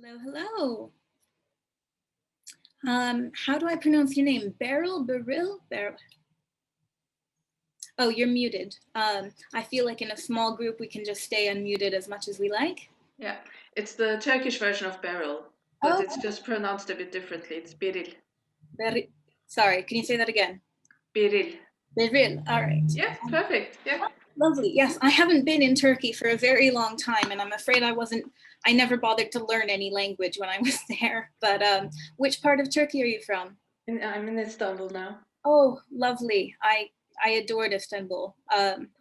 Hello, hello. How do I pronounce your name? Beryl? Oh, you're muted. I feel like in a small group we can just stay unmuted as much as we like. Yeah, it's the Turkish version of Beryl, but it's just pronounced a bit differently. It's Beril. Sorry, can you say that again? Beril. Beril, all right. Yeah, perfect. Yeah. Lovely. Yes, I haven't been in Turkey for a very long time, and I'm afraid I never bothered to learn any language when I was there. But which part of Turkey are you from? I'm in Istanbul now. Oh, lovely. I adored Istanbul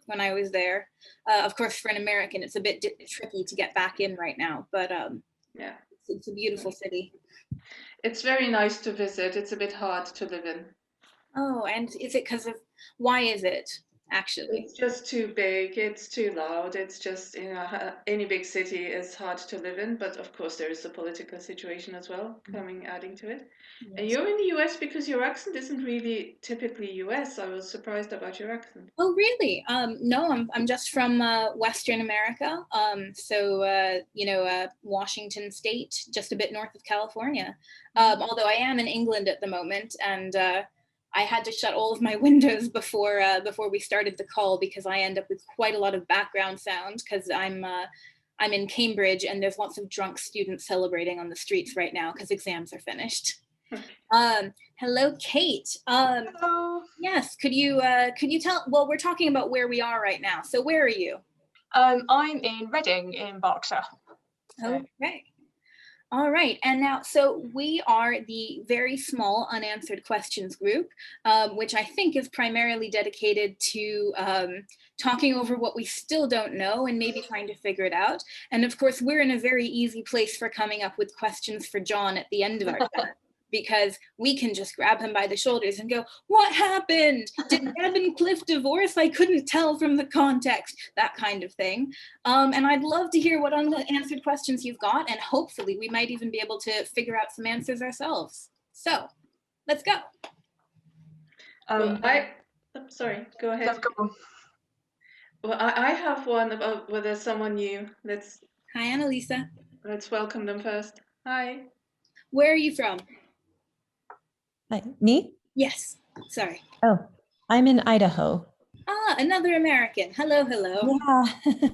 when I was there. Of course, for an American, it's a bit tricky to get back in right now, but yeah, it's a beautiful city. It's very nice to visit. It's a bit hard to live in. Oh, and is it because of, why is it actually? It's just too big. It's too loud. It's just, any big city is hard to live in. But of course, there is the political situation as well adding to it. Yes. And you're in the US because your accent isn't really typically US. I was surprised about your accent. Oh, really? No, I'm just from Western America. Washington State, just a bit north of California. Although I am in England at the moment, and I had to shut all of my windows before we started the call because I end up with quite a lot of background sound because I'm in Cambridge and there's lots of drunk students celebrating on the streets right now because exams are finished. Hello, Kate. Hello. Yes, could you tell? Well, we're talking about where we are right now. So where are you? I'm in Reading in Berkshire. Okay. All right, and now, so we are the very small unanswered questions group, which I think is primarily dedicated to talking over what we still don't know and maybe trying to figure it out. And of course, we're in a very easy place for coming up with questions for John at the end of our chat. Because we can just grab him by the shoulders and go, what happened? Did Deb and Cliff divorce? I couldn't tell from the context, that kind of thing. And I'd love to hear what unanswered questions you've got, and hopefully we might even be able to figure out some answers ourselves. So let's go. Sorry, go ahead. Go. Well, I have one about whether someone new. Hi, Annalisa. Let's welcome them first. Hi. Where are you from? Hi, me? Yes, sorry. Oh, I'm in Idaho. Ah, another American. Hello, hello. Yeah,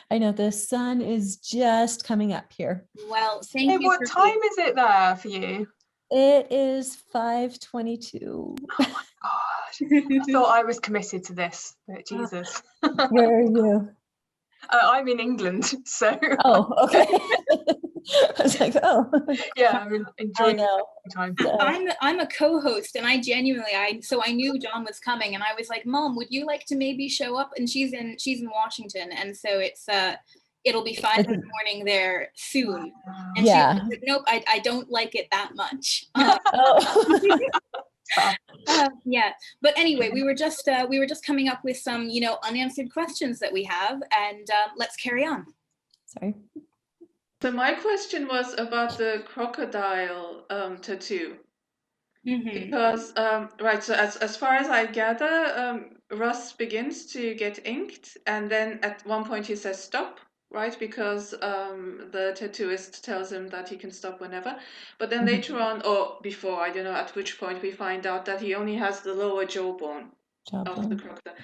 I know the sun is just coming up here. Well, thank you. What time is it there for you? It is 5:22. Oh my God. I thought I was committed to this, but Jesus. Where are you? I'm in England, so. Oh, okay. I was like, oh. Yeah, I'm enjoying the time. I'm a co-host, and I knew John was coming, and I was like, Mom, would you like to maybe show up? And she's in Washington, and so it'll be 5 in the morning there soon. And yeah. she was like, nope, I don't like it that much. Yeah, but anyway, we were just coming up with some unanswered questions that we have, and let's carry on. Sorry. So my question was about the crocodile tattoo. Mm-hmm. Because right, so as far as I gather, Russ begins to get inked, and then at one point he says stop, right? Because the tattooist tells him that he can stop whenever. But then later on, or before, I don't know at which point, we find out that he only has the lower jawbone of the crocodile.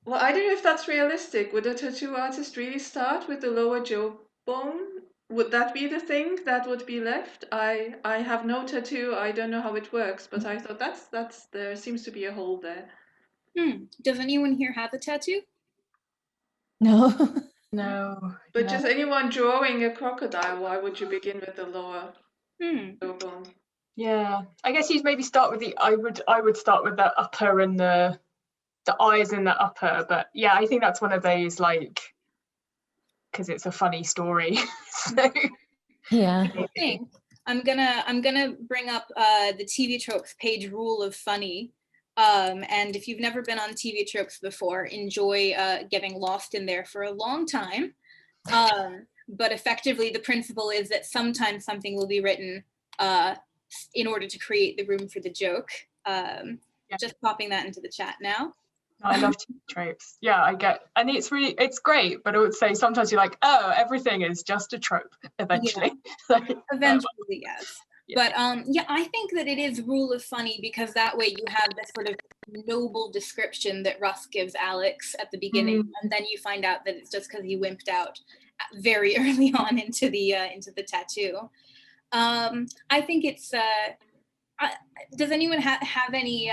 Well, I don't know if that's realistic. Would a tattoo artist really start with the lower jawbone? Would that be the thing that would be left? I have no tattoo. I don't know how it works, but I thought that's there seems to be a hole there. Does anyone here have a tattoo? No. No. But just anyone drawing a crocodile, why would you begin with the lower jawbone? Yeah, I guess you'd maybe start with I would start with the upper and the eyes in the upper, but yeah, I think that's one of those because it's a funny story. So yeah, I'm gonna bring up the TV Tropes page rule of funny, and if you've never been on TV Tropes before, enjoy getting lost in there for a long time. But effectively, the principle is that sometimes something will be written in order to create the room for the joke. Just popping that into the chat now. I love TV tropes. Yeah, I get, and it's great, but I would say sometimes you're like, oh, everything is just a trope eventually. Yeah. Eventually, yes. Yeah. But yeah, I think that it is rule of funny because that way you have this sort of noble description that Russ gives Alex at the beginning, and then you find out that it's just because he wimped out very early on into the tattoo. I think it's. Does anyone have any?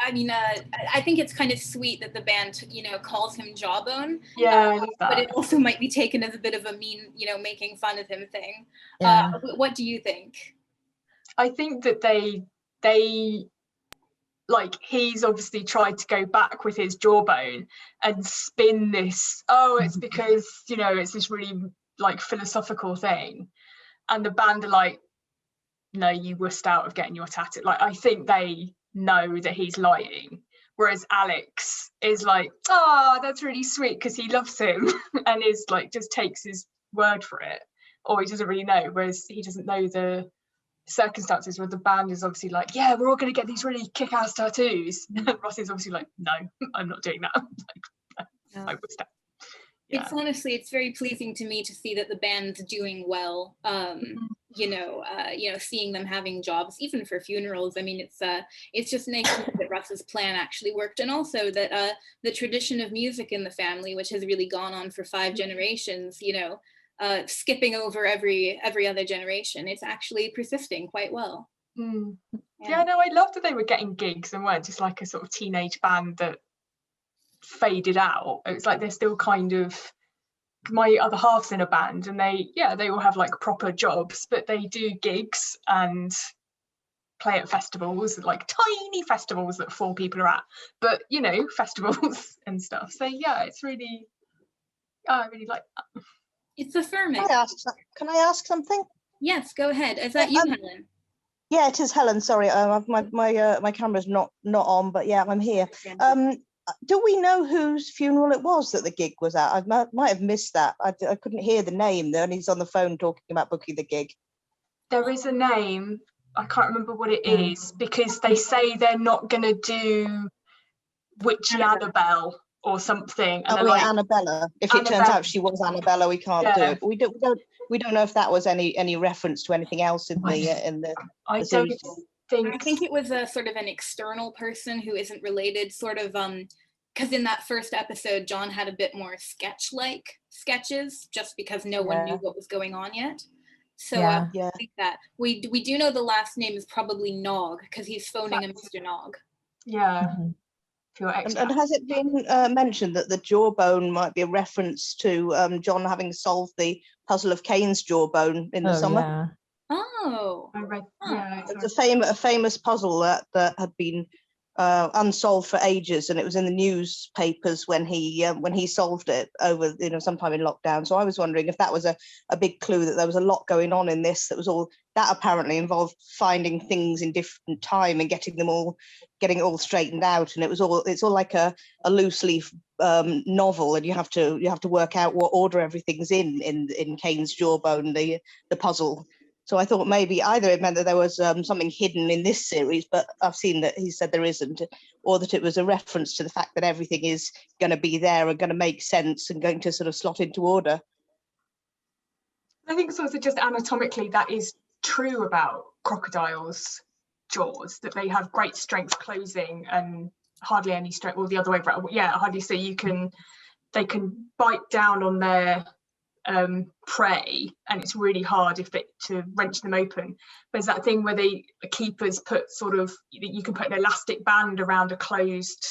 I mean, I think it's kind of sweet that the band, calls him Jawbone. Yeah, I love that. But it also might be taken as a bit of a mean, making fun of him thing. Yeah. What do you think? I think that they like, he's obviously tried to go back with his jawbone and spin this, it's because, it's this really like philosophical thing. And the band are like, no, you wussed out of getting your tattoo. Like, I think they know that he's lying, whereas Alex is like, that's really sweet because he loves him and is like, just takes his word for it, or he doesn't really know, whereas he doesn't know the circumstances where the band is obviously like, yeah, we're all going to get these really kick-ass tattoos, and Ross is obviously like, no, I'm not doing that. Like, no. I was that. Yeah. It's very pleasing to me to see that the band's doing well. Seeing them having jobs, even for funerals. I mean, it's just nice that Russ's plan actually worked, and also that the tradition of music in the family, which has really gone on for 5 generations, skipping over every other generation, it's actually persisting quite well. Yeah, no, I loved that they were getting gigs and weren't just like a sort of teenage band that faded out. It's like they're still kind of, my other half's in a band and they all have like proper jobs, but they do gigs and play at festivals, like tiny festivals that 4 people are at, but festivals and stuff. So yeah, it's really, I really like that. It's affirming. Can I ask something? Yes, go ahead. Is that you, Helen? Yeah, it is Helen. Sorry, my camera's not on, but yeah, I'm here. Do we know whose funeral it was that the gig was at? I might have missed that. I couldn't hear the name though, and he's on the phone talking about booking the gig. There is a name. I can't remember what it is, because they say they're not going to do Witchy Annabelle or something. And Annabella. If it turns out she was Annabella, we can't do it. But we don't know if that was any reference to anything else in the I series. I think it was a sort of an external person who isn't related, sort of, because in that first episode, John had a bit more sketch-like sketches, just because no one knew what was going on yet. So I think that we do know the last name is probably Nog, because he's phoning him Mr. Nog. Yeah. And has it been mentioned that the jawbone might be a reference to John having solved the puzzle of Cain's jawbone in the summer? Yeah. Oh, I read. It's a famous puzzle that had been unsolved for ages, and it was in the newspapers when he solved it over sometime in lockdown. So I was wondering if that was a big clue that there was a lot going on in this that apparently involved finding things in different time and getting it all straightened out, and it's all like a loose leaf novel, and you have to work out what order everything's in Cain's jawbone, the puzzle. So I thought maybe either it meant that there was something hidden in this series, but I've seen that he said there isn't, or that it was a reference to the fact that everything is going to be there and going to make sense and going to sort of slot into order. I think it's also just anatomically that is true about crocodiles' jaws, that they have great strength closing and hardly any strength, or the other way around. Yeah, hardly. So they can bite down on their prey, and it's really hard to wrench them open. There's that thing where the keepers put you can put an elastic band around a closed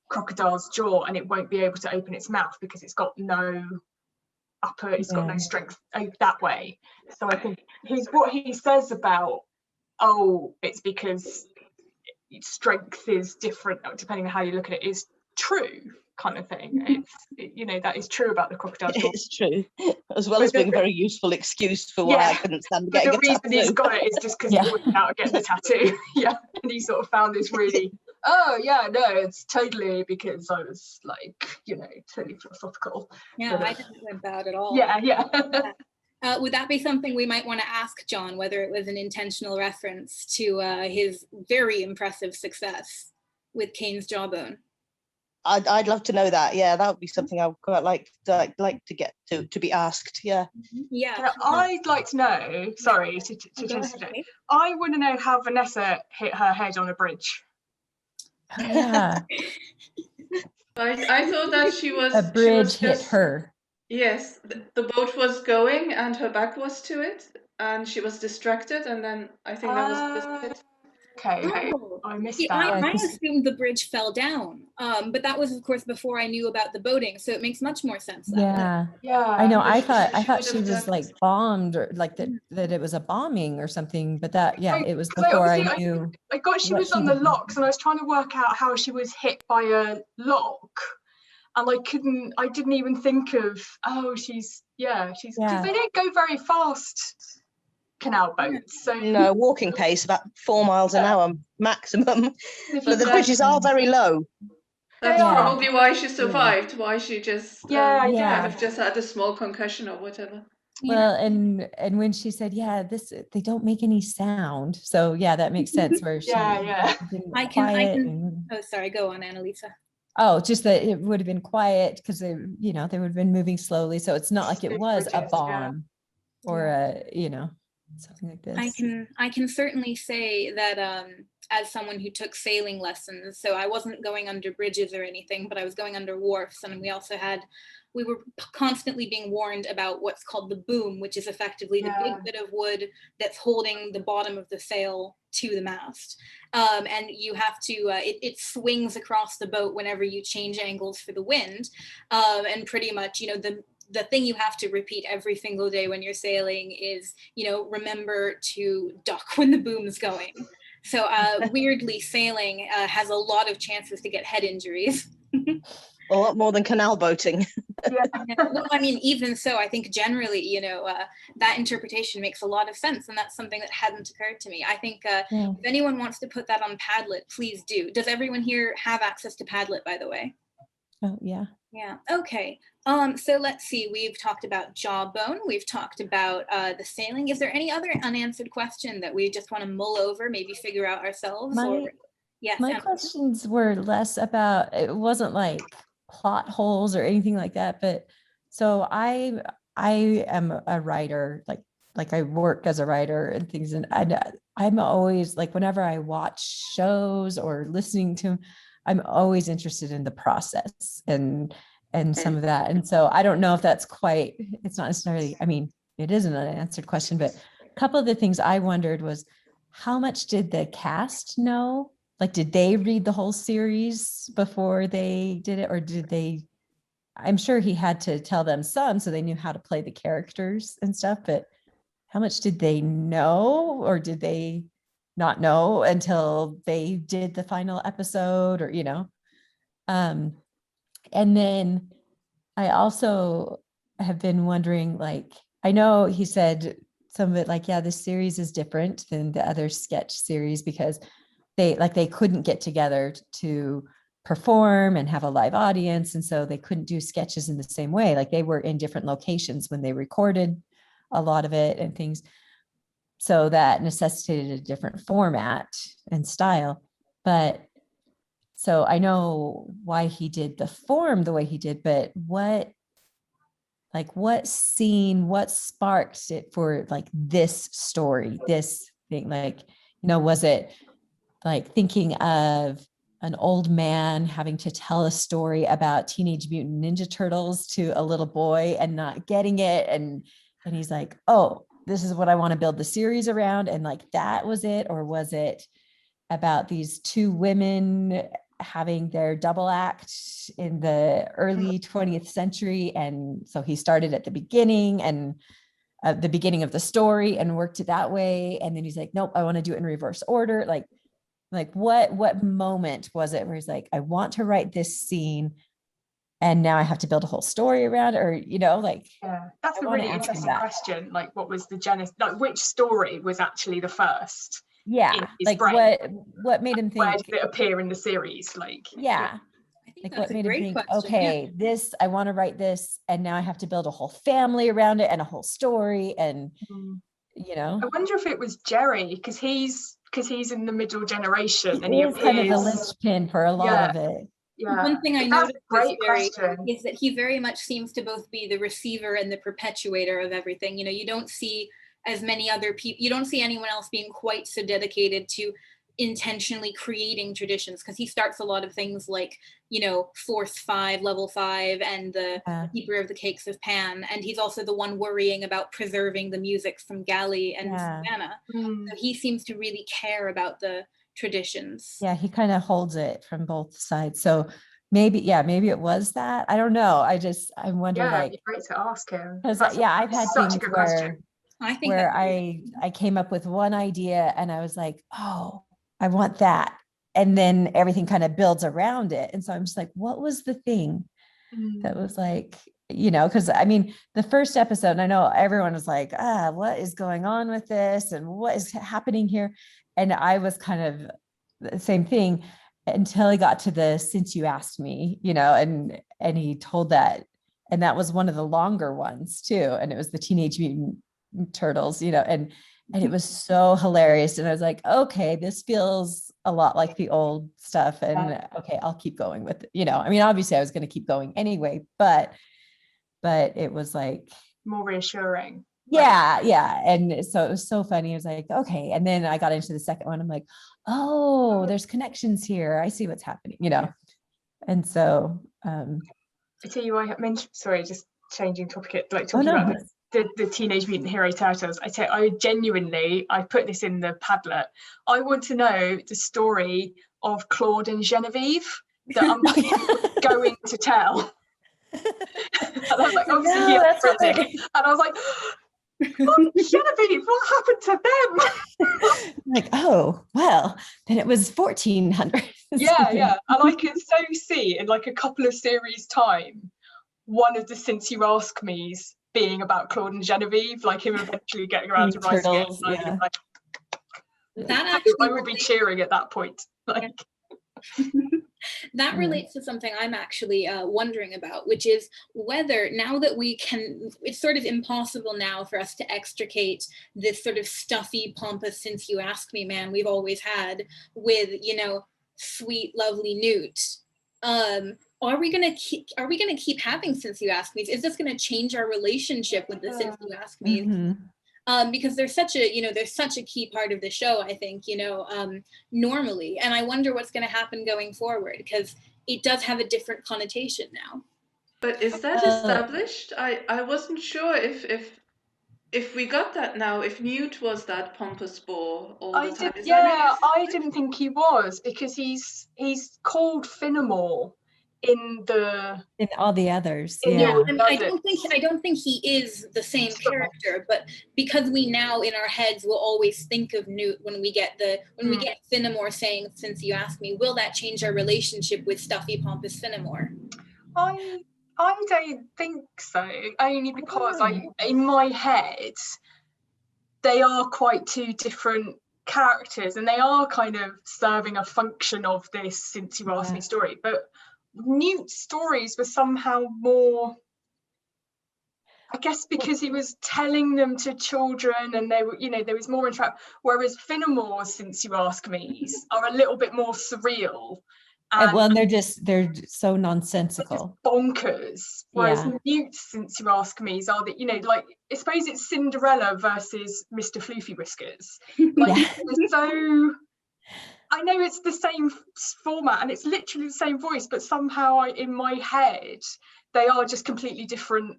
crocodile's jaw and it won't be able to open its mouth because it's got no got no strength that way. So I think what he says about it's because strength is different depending on how you look at it is true, kind of thing. That is true about the crocodile. It's true, as well as being a very useful excuse for why I couldn't stand getting a tattoo. The reason he's got it is just because he wasn't out getting the tattoo. Yeah, and he sort of found this really, it's totally because I was like, totally philosophical. Yeah, I didn't went bad at all. Yeah. Would that be something we might want to ask John, whether it was an intentional reference to his very impressive success? with Cain's jawbone? I'd love to know that. Yeah, that would be something I would quite like to get to be asked. Yeah. Yeah. I'd like to know. Sorry to Go change ahead, it. Kate. I want to know how Vanessa hit her head on a bridge. Oh, yeah. I thought that she was A bridge hit just, her. yes, the boat was going and her back was to it, and she was distracted, and then I think that was just it. Okay, Oh. I missed See, that. I assumed the bridge fell down, but that was, of course, before I knew about the boating, so it makes much more sense. Yeah. Yeah, I know. I She thought would she have was done- like bombed, or like that it was a bombing or something, but that, yeah, it was 'Cause before I obviously knew. I got she what was she on the did. locks, and I was trying to work out how she was hit by a lock, and I didn't even think of, oh, she's because they don't go very fast, canal boats. So No, walking pace about 4 miles an hour maximum, but the bridges are very low. That's They are. probably why she survived, why she just kind of just had a small concussion or whatever. Well, and when she said, yeah, they don't make any sound. So yeah, that makes sense where she been quiet. Oh, sorry, go on, Annalisa. Oh, just that it would have been quiet because they would have been moving slowly. So it's not like it was a bomb or a, something like this. I can certainly say that as someone who took sailing lessons, so I wasn't going under bridges or anything, but I was going under wharfs, and we were constantly being warned about what's called the boom, which is effectively the big bit of wood that's holding the bottom of the sail to the mast. And you have to, it swings across the boat whenever you change angles for the wind. And pretty much, the thing you have to repeat every single day when you're sailing is, remember to duck when the boom's going. So weirdly, sailing has a lot of chances to get head injuries. A lot more than canal boating. Well, I mean, even so, I think generally, that interpretation makes a lot of sense. And that's something that hadn't occurred to me. I think if anyone wants to put that on Padlet, please do. Does everyone here have access to Padlet, by the way? Oh, yeah. Yeah. Okay. So let's see. We've talked about jawbone. We've talked about the sailing. Is there any other unanswered question that we just want to mull over, maybe figure out ourselves? Yes. My questions were less about, it wasn't like plot holes or anything like that, but so I am a writer, like I work as a writer and things, and I'm always like, whenever I watch shows or listening to them, I'm always interested in the process and some of that. And so I don't know if that's it's not necessarily, I mean, it is an unanswered question, but a couple of the things I wondered was, how much did the cast know? Like, did they read the whole series before they did it? Or did they, I'm sure he had to tell them some so they knew how to play the characters and stuff, but how much did they know, or did they not know until they did the final episode, or, and then I also have been wondering, like, I know he said some of it, like, yeah, this series is different than the other sketch series because they couldn't get together to perform and have a live audience. And so they couldn't do sketches in the same way. Like, they were in different locations when they recorded a lot of it and things. So that necessitated a different format and style. But so I know why he did the form the way he did, but what scene, what sparked it for like this story, this thing? Like, was it like thinking of an old man having to tell a story about Teenage Mutant Ninja Turtles to a little boy and not getting it? And he's like, oh, this is what I want to build the series around. And like, that was it? Or was it about these two women having their double act in the early 20th century? And so he started at the beginning and the beginning of the story and worked it that way. And then he's like, nope, I want to do it in reverse order. Like what moment was it where he's like, I want to write this scene and now I have to build a whole story around it? Or, that's a really interesting question. Like, what was the genesis? Like, which story was actually the first? Yeah, like brain? what made him think? Where did it appear in the series? Like, yeah, like what made him think? Okay, this, I want to write this, and now I have to build a whole family around it and a whole story, and I wonder if it was Jerry, because because he's in the middle generation and He he is kind of the appears. linchpin for a lot of it. Yeah. One thing I That's noticed a great question. is that he very much seems to both be the receiver and the perpetuator of everything. You know, you don't see as many other people, you don't see anyone else being quite so dedicated to intentionally creating traditions, because he starts a lot of things like, you know, level 5 and the Keeper of the Cakes of Pan, and he's also the one worrying about preserving the music from Galley and Savannah. So he seems to really care about the traditions. Yeah, he kind of holds it from both sides. So maybe it was that. I don't know. I wonder, like, it'd be great to ask him. Because I've had things where I came up with one idea and I was like, oh, I want that. And then everything kind of builds around it. And so I'm just like, what was the thing that was like, you know, because I mean, the first episode, and I know everyone was like, what is going on with this? And what is happening here? And I was kind of the same thing until I got to the Since You Asked Me, you know, and he told that. And that was one of the longer ones too. And it was the Teenage Mutant Turtles, you know, and it was so hilarious. And I was like, okay, this feels a lot like the old stuff. And okay, I'll keep going with it. You know, I mean, obviously I was going to keep going anyway, but it was like more reassuring. Yeah. And so it was so funny. I was like, okay. And then I got into the second one. I'm like, oh, there's connections here. I see what's happening, you know? And so, I tell you, I mentioned, sorry, just changing topic, like talking about the Teenage Mutant Hero Turtles. I genuinely, I put this in the Padlet. I want to know the story of Claude and Genevieve that I'm going to tell. And I was like, obviously, and I was like, oh, Genevieve, what happened to them? Like, oh, well, then it was 1400. Yeah. And I can so see in like a couple of series time, one of the Since You Ask Me's being about Claude and Genevieve, like him eventually getting around to writing it. Yeah. Like, that actually I would be cheering at that point. Like, that relates to something I'm actually wondering about, which is whether now that we can, it's sort of impossible now for us to extricate this sort of stuffy, pompous Since You Ask Me man we've always had with, you know, sweet, lovely Newt. Are we gonna keep having Since You Ask Me? Is this gonna change our relationship with the Since You Ask Me? Because there's such a key part of the show, I think, you know, normally, and I wonder what's going to happen going forward, because it does have a different connotation now. But is that established? I wasn't sure if we got that now, if Newt was that pompous bore all the time. I didn't think he was, because he's called Finnemore in all the others. And I don't think he is the same character, but because we now in our heads will always think of Newt when we get Finnemore saying Since You Ask Me, will that change our relationship with stuffy pompous Finnemore? I don't think so, only because in my head they are quite two different characters, and they are kind of serving a function of this Since You Ask Me story, but Newt's stories were somehow more, I guess, because he was telling them to children, and they were, you know, there was more interaction. Whereas Finnemore's Since You Ask Me's are a little bit more surreal. And they're so nonsensical, bonkers. Whereas Newt's Since You Ask Me's are that, you know, like, I suppose it's Cinderella versus Mr. Floofy Whiskers. Like, so. I know it's the same format and it's literally the same voice, but somehow in my head, they are just completely different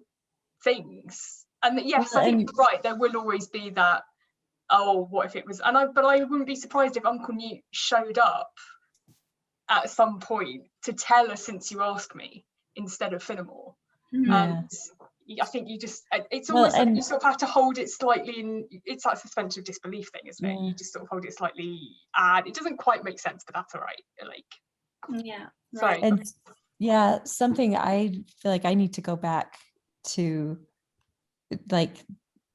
things. And yes, I think you're right, there will always be that, oh, what if it was, but I wouldn't be surprised if Uncle Newt showed up at some point to tell us Since You Ask Me instead of Finnemore. And I think you just, it's almost like you sort of have to hold it slightly in, it's that suspension of disbelief thing, isn't it? You just sort of hold it slightly, and it doesn't quite make sense, but that's all right. Like, sorry. And something I feel like I need to go back to, like,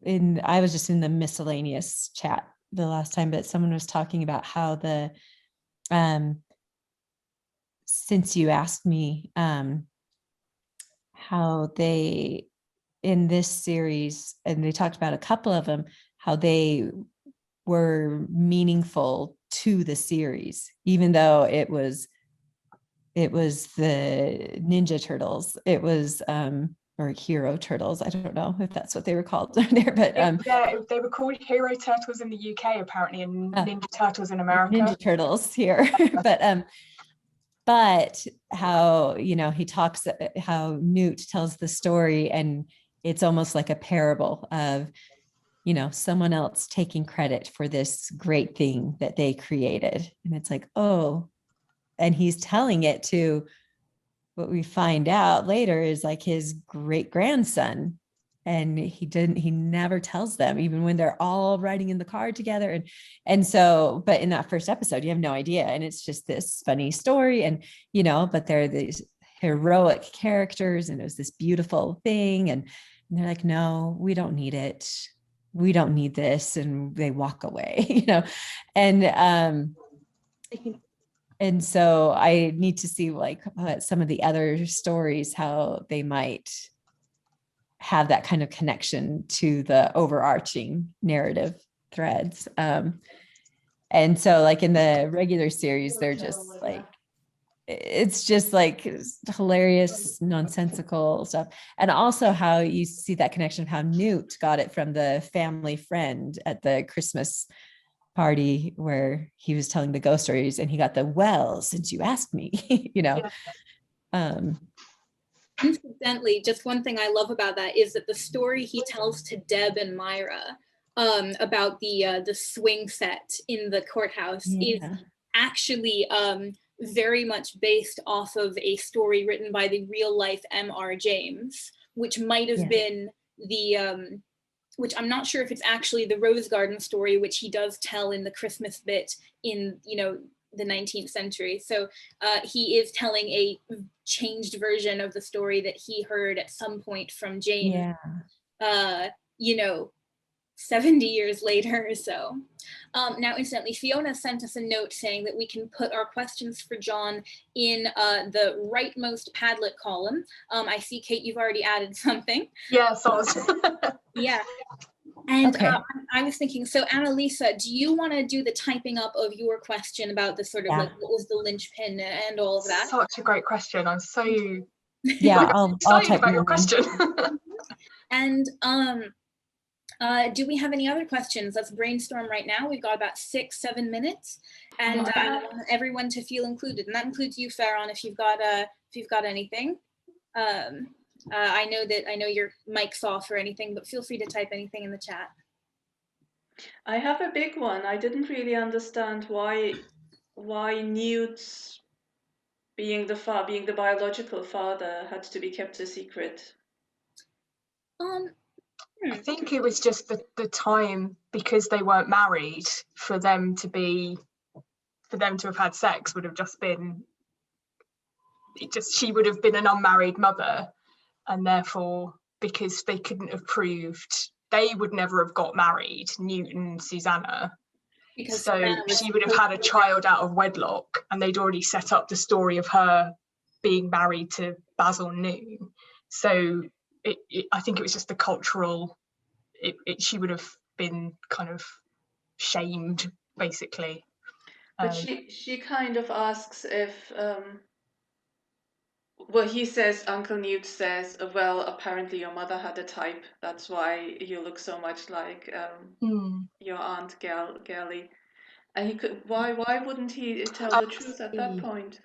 I was just in the miscellaneous chat the last time, but someone was talking about how the Since You Asked Me, how they, in this series, and they talked about a couple of them, how they were meaningful to the series, even though it was the Ninja Turtles. It was or Hero Turtles. I don't know if that's what they were called there, but yeah, they were called Hero Turtles in the UK apparently, and Ninja Turtles in America. Ninja Turtles here, but how, you know, he talks, how Newt tells the story, and it's almost like a parable of, you know, someone else taking credit for this great thing that they created. And it's like, oh, and he's telling it to, what we find out later is like his great grandson. And he never tells them, even when they're all riding in the car together. And so, but in that first episode, you have no idea. And it's just this funny story, and, you know, but they're these heroic characters, and it was this beautiful thing. And they're like, no, we don't need it. We don't need this. And they walk away, you know, and so I need to see like some of the other stories, how they might have that kind of connection to the overarching narrative threads. And so like in the regular series, they're just like, it's just like hilarious, nonsensical stuff. And also how you see that connection of how Newt got it from the family friend at the Christmas party where he was telling the ghost stories, and he got the, well, since you asked me, you know. Incidentally, just one thing I love about that is that the story he tells to Deb and Myra about the swing set in the courthouse is actually very much based off of a story written by the real life M.R. James, which might have been the which I'm not sure if it's actually the Rose Garden story, which he does tell in the Christmas bit in, you know, the 19th century. So he is telling a changed version of the story that he heard at some point from James, you know, 70 years later or so. Now, incidentally, Fiona sent us a note saying that we can put our questions for John in the rightmost Padlet column. I see, Kate, you've already added something. Yeah, so yeah. And I was thinking, so Annalisa, do you want to do the typing up of your question about the sort of like, what was the linchpin and all of that? Such a great question. I'm so I'll excited type about your question. And do we have any other questions? Let's brainstorm right now. We've got about 6-7 minutes, and I want everyone to feel included, and that includes you, Farron, if you've got anything. I know your mic's off or anything, but feel free to type anything in the chat. I have a big one. I didn't really understand why Newt, being the biological father, had to be kept a secret. I think it was just the time, because they weren't married, for them to have had sex would have just been, she would have been an unmarried mother, and therefore, because they couldn't have proved, they would never have got married, Newt and Susanna. Because so she would have had a child out of wedlock, and they'd already set up the story of her being married to Basil Noon. So I think it was just the cultural, she would have been kind of shamed, basically. But she kind of asks if, well, he says, Uncle Newt says, well, apparently your mother had a type. That's why you look so much like your Aunt Gally. And he could, why wouldn't he tell the truth at that point?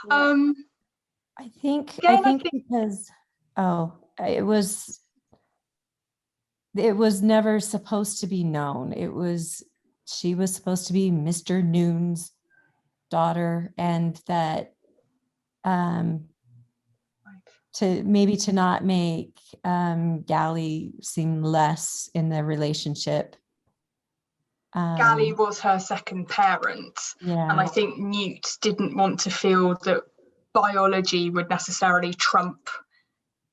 I think because it was never supposed to be known. She was supposed to be Mr. Noon's daughter, and that to not make Gally seem less in the relationship. Gally was her second parent, and I think Newt didn't want to feel that biology would necessarily trump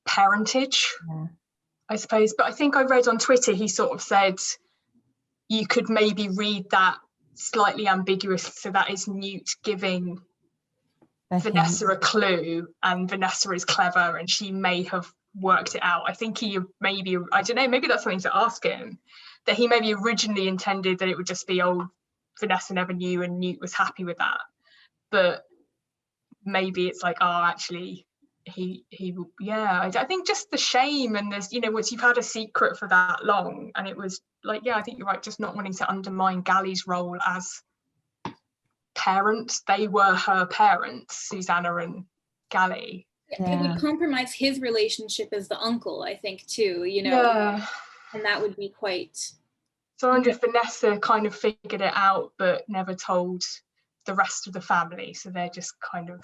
parentage, I suppose. But I think I read on Twitter, he sort of said you could maybe read that slightly ambiguous, so that is Newt giving Vanessa a clue, and Vanessa is clever, and she may have worked it out. I think he maybe, I don't know, maybe that's something to ask him, that he maybe originally intended that it would just be, oh, Vanessa never knew and Newt was happy with that. But maybe it's like, oh, actually, I think just the shame, and there's, you know, once you've had a secret for that long, and it was like, yeah, I think you're right, just not wanting to undermine Gally's role as parents. They were her parents, Susanna and Gally. It would compromise his relationship as the uncle, I think, too, you know, and that would be quite. So I wonder if Vanessa kind of figured it out, but never told the rest of the family. So they're just kind of,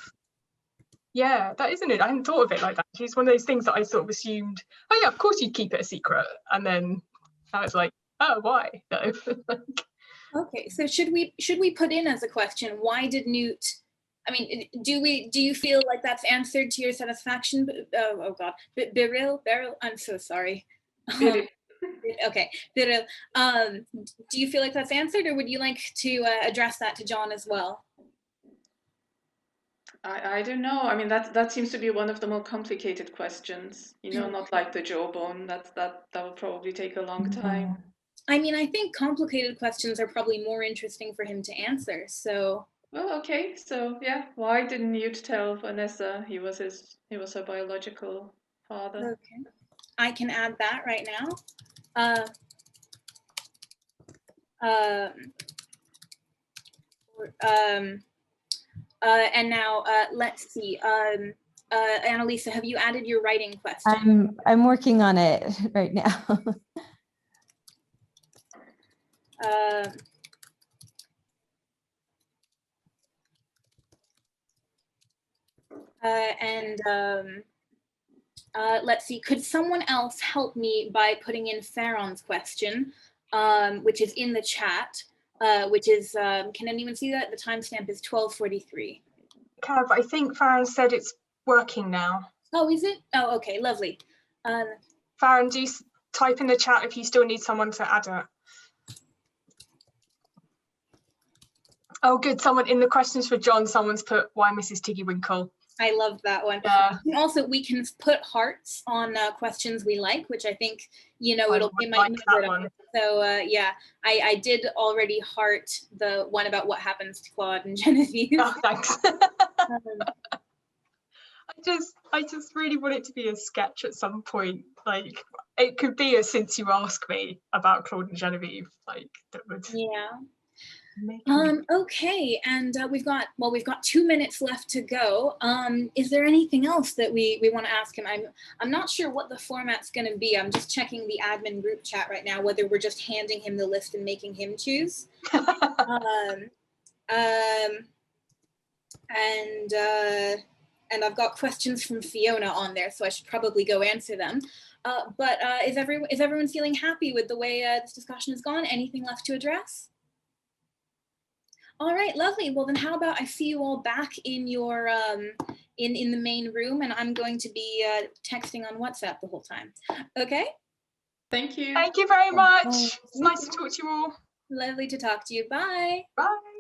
yeah, that isn't it. I hadn't thought of it like that. It's one of those things that I sort of assumed, oh yeah, of course you'd keep it a secret. And then I was like, oh, why? No. Okay, so should we put in as a question, why did Newt, I mean, do you feel like that's answered to your satisfaction? Oh God, Beryl, I'm so sorry. Okay, Beryl, do you feel like that's answered, or would you like to address that to John as well? I don't know. I mean, that seems to be one of the more complicated questions. You know, not like the jawbone. That would probably take a long time. I mean, I think complicated questions are probably more interesting for him to answer. So. Well, okay. So yeah, why didn't you tell Vanessa he was her biological father? Okay, I can add that right now. And now let's see. Annalisa, have you added your writing question? I'm working on it right now. Let's see, could someone else help me by putting in Farron's question, which is in the chat, which is, can anyone see that? The timestamp is 12:43. Kev, I think Farron said it's working now. Oh, is it? Oh, okay, lovely. Farron, do you type in the chat if you still need someone to add it? Oh, good. Someone in the questions for John, someone's put, why Mrs. Tiggywinkle? I love that one. Yeah. And also, we can put hearts on questions we like, which I think, you know, it might move it up. So yeah, I did already heart the one about what happens to Claude and Genevieve. Oh, thanks. I just really want it to be a sketch at some point. Like, it could be a Since You Ask Me about Claude and Genevieve. Like, that would. Yeah. Okay, and we've got 2 minutes left to go. Is there anything else that we want to ask him? I'm not sure what the format's going to be. I'm just checking the admin group chat right now, whether we're just handing him the list and making him choose. And I've got questions from Fiona on there, so I should probably go answer them. But is everyone feeling happy with the way this discussion has gone? Anything left to address? All right, lovely. Well, then how about I see you all back in your in the main room, and I'm going to be texting on WhatsApp the whole time. Okay? Thank you. Thank you very much. It's nice to talk to you all. Lovely to talk to you. Bye. Bye.